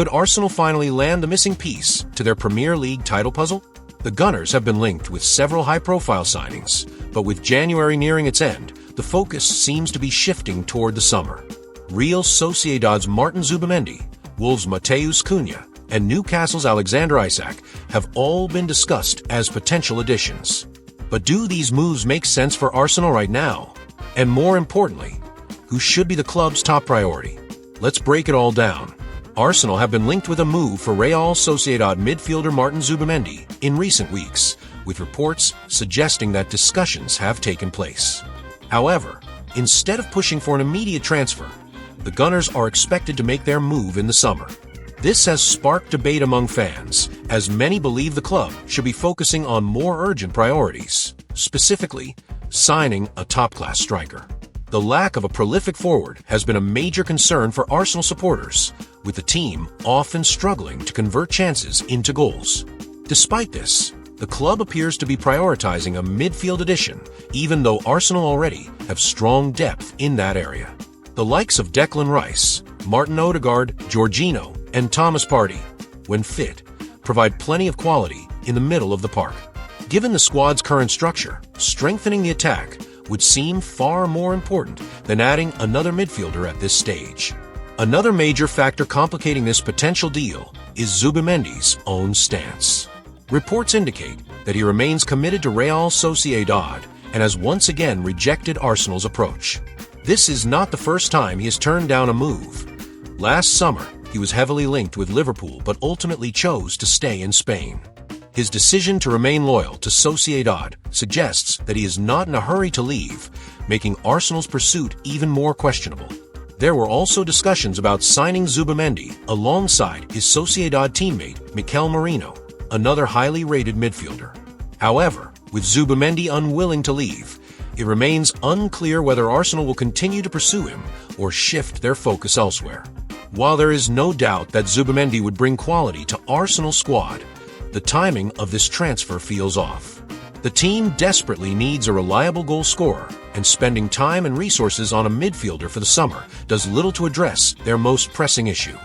Could Arsenal finally land the missing piece to their Premier League title puzzle? The Gunners have been linked with several high-profile signings, but with January nearing its end, the focus seems to be shifting toward the summer. Real Sociedad's Martin Zubimendi, Wolves' Matheus Cunha, and Newcastle's Alexander Isak have all been discussed as potential additions. But do these moves make sense for Arsenal right now? And more importantly, who should be the club's top priority? Let's break it all down. Arsenal have been linked with a move for Real Sociedad midfielder Martin Zubimendi in recent weeks, with reports suggesting that discussions have taken place. However, instead of pushing for an immediate transfer, the Gunners are expected to make their move in the summer. This has sparked debate among fans, as many believe the club should be focusing on more urgent priorities, specifically signing a top-class striker. The lack of a prolific forward has been a major concern for Arsenal supporters, with the team often struggling to convert chances into goals. Despite this, the club appears to be prioritizing a midfield addition, even though Arsenal already have strong depth in that area. The likes of Declan Rice, Martin Odegaard, Jorginho, and Thomas Partey, when fit, provide plenty of quality in the middle of the park. Given the squad's current structure, strengthening the attack would seem far more important than adding another midfielder at this stage. Another major factor complicating this potential deal is Zubimendi's own stance. Reports indicate that he remains committed to Real Sociedad and has once again rejected Arsenal's approach. This is not the first time he has turned down a move. Last summer, he was heavily linked with Liverpool but ultimately chose to stay in Spain. His decision to remain loyal to Sociedad suggests that he is not in a hurry to leave, making Arsenal's pursuit even more questionable. There were also discussions about signing Zubimendi alongside his Sociedad teammate Mikel Merino, another highly rated midfielder. However, with Zubimendi unwilling to leave, it remains unclear whether Arsenal will continue to pursue him or shift their focus elsewhere. While there is no doubt that Zubimendi would bring quality to Arsenal's squad, the timing of this transfer feels off. The team desperately needs a reliable goal scorer, and spending time and resources on a midfielder for the summer does little to address their most pressing issue.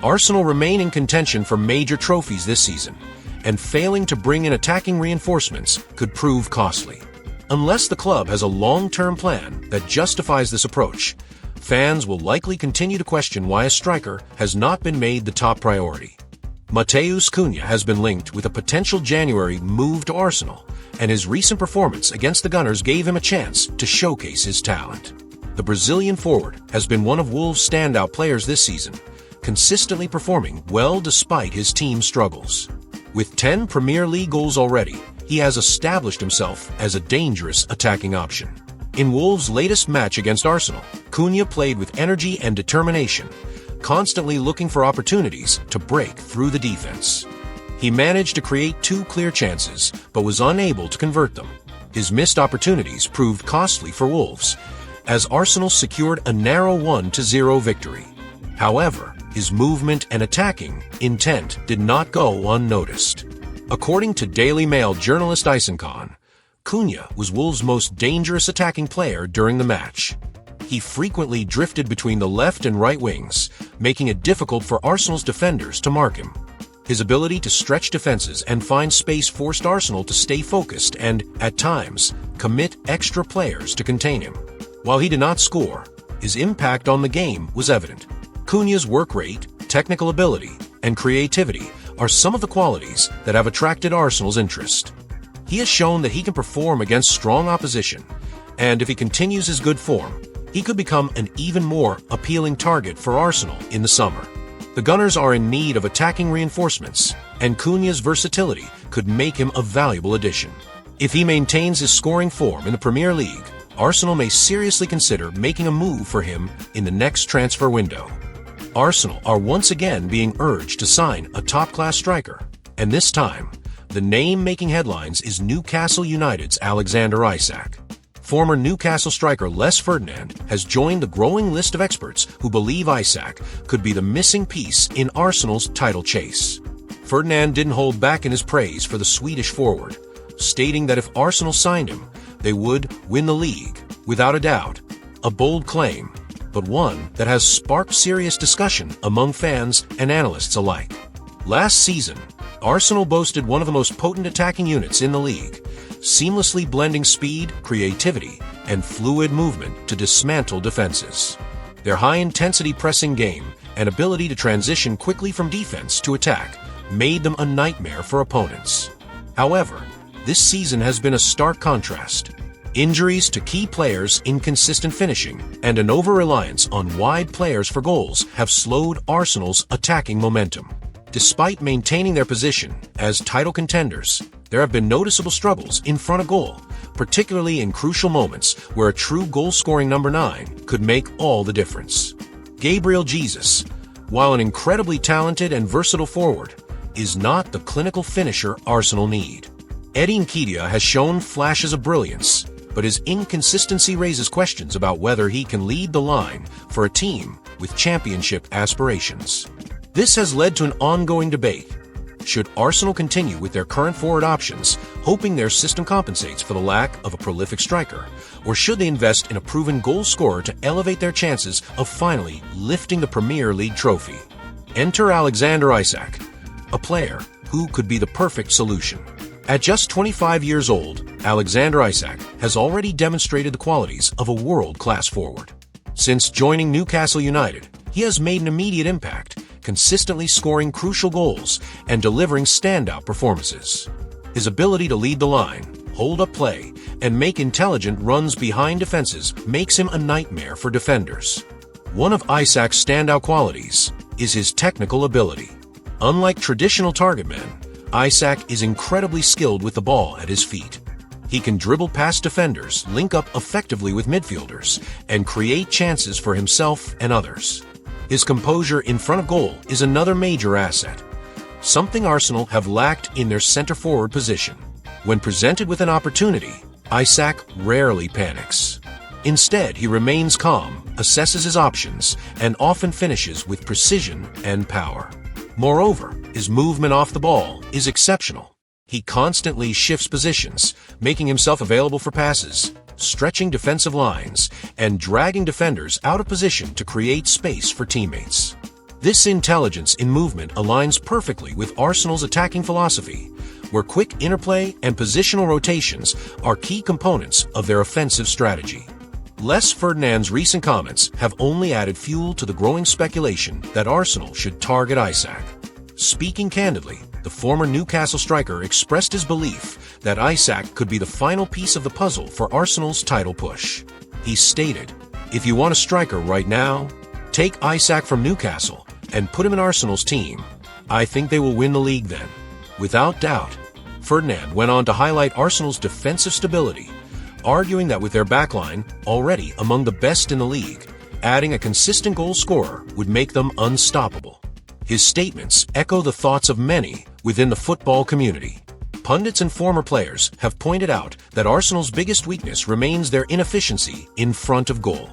Arsenal remain in contention for major trophies this season, and failing to bring in attacking reinforcements could prove costly. Unless the club has a long-term plan that justifies this approach, fans will likely continue to question why a striker has not been made the top priority. Matheus Cunha has been linked with a potential January move to Arsenal, and his recent performance against the Gunners gave him a chance to showcase his talent. The Brazilian forward has been one of Wolves' standout players this season, consistently performing well despite his team's struggles. With 10 Premier League goals already, he has established himself as a dangerous attacking option. In Wolves' latest match against Arsenal, Cunha played with energy and determination, constantly looking for opportunities to break through the defense. He managed to create 2 clear chances, but was unable to convert them. His missed opportunities proved costly for Wolves, as Arsenal secured a narrow 1-0 victory. However, his movement and attacking intent did not go unnoticed. According to Daily Mail journalist Isak, Cunha was Wolves' most dangerous attacking player during the match. He frequently drifted between the left and right wings, making it difficult for Arsenal's defenders to mark him. His ability to stretch defenses and find space forced Arsenal to stay focused and, at times, commit extra players to contain him. While he did not score, his impact on the game was evident. Cunha's work rate, technical ability, and creativity are some of the qualities that have attracted Arsenal's interest. He has shown that he can perform against strong opposition, and if he continues his good form, he could become an even more appealing target for Arsenal in the summer. The Gunners are in need of attacking reinforcements, and Cunha's versatility could make him a valuable addition. If he maintains his scoring form in the Premier League, Arsenal may seriously consider making a move for him in the next transfer window. Arsenal are once again being urged to sign a top-class striker, and this time, the name making headlines is Newcastle United's Alexander Isak. Former Newcastle striker Les Ferdinand has joined the growing list of experts who believe Isak could be the missing piece in Arsenal's title chase. Ferdinand didn't hold back in his praise for the Swedish forward, stating that if Arsenal signed him, they would win the league, without a doubt. A bold claim, but one that has sparked serious discussion among fans and analysts alike. Last season, Arsenal boasted one of the most potent attacking units in the league, seamlessly blending speed, creativity, and fluid movement to dismantle defenses. Their high-intensity pressing game and ability to transition quickly from defense to attack made them a nightmare for opponents. However, this season has been a stark contrast. Injuries to key players, inconsistent finishing, and an over-reliance on wide players for goals have slowed Arsenal's attacking momentum. Despite maintaining their position as title contenders, there have been noticeable struggles in front of goal, particularly in crucial moments where a true goal-scoring number 9 could make all the difference. Gabriel Jesus, while an incredibly talented and versatile forward, is not the clinical finisher Arsenal need. Eddie Nketiah has shown flashes of brilliance, but his inconsistency raises questions about whether he can lead the line for a team with championship aspirations. This has led to an ongoing debate. Should Arsenal continue with their current forward options, hoping their system compensates for the lack of a prolific striker, or should they invest in a proven goal scorer to elevate their chances of finally lifting the Premier League trophy? Enter Alexander Isak, a player who could be the perfect solution. At just 25 years old, Alexander Isak has already demonstrated the qualities of a world-class forward. Since joining Newcastle United, he has made an immediate impact, consistently scoring crucial goals and delivering standout performances. His ability to lead the line, hold up play, and make intelligent runs behind defenses makes him a nightmare for defenders. One of Isak's standout qualities is his technical ability. Unlike traditional target men, Isak is incredibly skilled with the ball at his feet. He can dribble past defenders, link up effectively with midfielders, and create chances for himself and others. His composure in front of goal is another major asset, something Arsenal have lacked in their center-forward position. When presented with an opportunity, Isak rarely panics. Instead, he remains calm, assesses his options, and often finishes with precision and power. Moreover, his movement off the ball is exceptional. He constantly shifts positions, making himself available for passes, stretching defensive lines, and dragging defenders out of position to create space for teammates. This intelligence in movement aligns perfectly with Arsenal's attacking philosophy, where quick interplay and positional rotations are key components of their offensive strategy. Les Ferdinand's recent comments have only added fuel to the growing speculation that Arsenal should target Isak. Speaking candidly, the former Newcastle striker expressed his belief that Isak could be the final piece of the puzzle for Arsenal's title push. He stated, "If you want a striker right now, take Isak from Newcastle and put him in Arsenal's team. I think they will win the league then." Without doubt, Ferdinand went on to highlight Arsenal's defensive stability, arguing that with their backline already among the best in the league, adding a consistent goal scorer would make them unstoppable. His statements echo the thoughts of many within the football community. Pundits and former players have pointed out that Arsenal's biggest weakness remains their inefficiency in front of goal.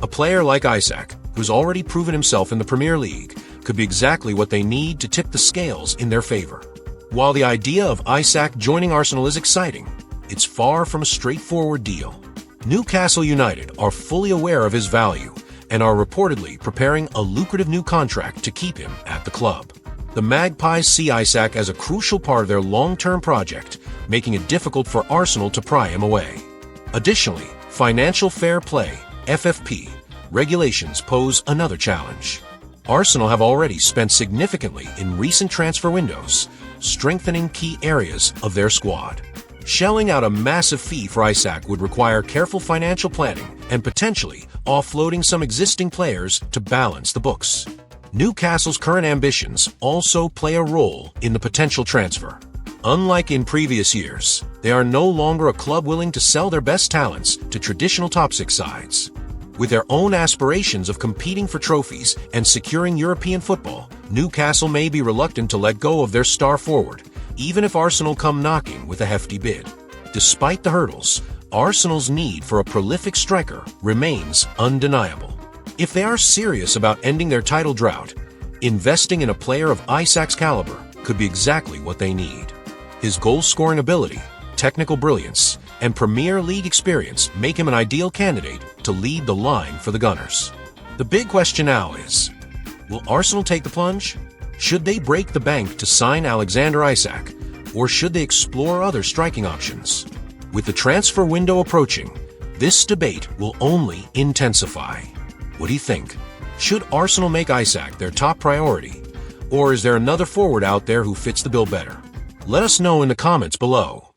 A player like Isak, who's already proven himself in the Premier League, could be exactly what they need to tip the scales in their favor. While the idea of Isak joining Arsenal is exciting, it's far from a straightforward deal. Newcastle United are fully aware of his value and are reportedly preparing a lucrative new contract to keep him at the club. The Magpies see Isak as a crucial part of their long-term project, making it difficult for Arsenal to pry him away. Additionally, financial fair play, FFP, regulations pose another challenge. Arsenal have already spent significantly in recent transfer windows, strengthening key areas of their squad. Shelling out a massive fee for Isak would require careful financial planning and potentially offloading some existing players to balance the books. Newcastle's current ambitions also play a role in the potential transfer. Unlike in previous years, they are no longer a club willing to sell their best talents to traditional top-six sides. With their own aspirations of competing for trophies and securing European football, Newcastle may be reluctant to let go of their star forward, even if Arsenal come knocking with a hefty bid. Despite the hurdles, Arsenal's need for a prolific striker remains undeniable. If they are serious about ending their title drought, investing in a player of Isak's caliber could be exactly what they need. His goal-scoring ability, technical brilliance, and Premier League experience make him an ideal candidate to lead the line for the Gunners. The big question now is, will Arsenal take the plunge? Should they break the bank to sign Alexander Isak, or should they explore other striking options? With the transfer window approaching, this debate will only intensify. What do you think? Should Arsenal make Isak their top priority, or is there another forward out there who fits the bill better? Let us know in the comments below.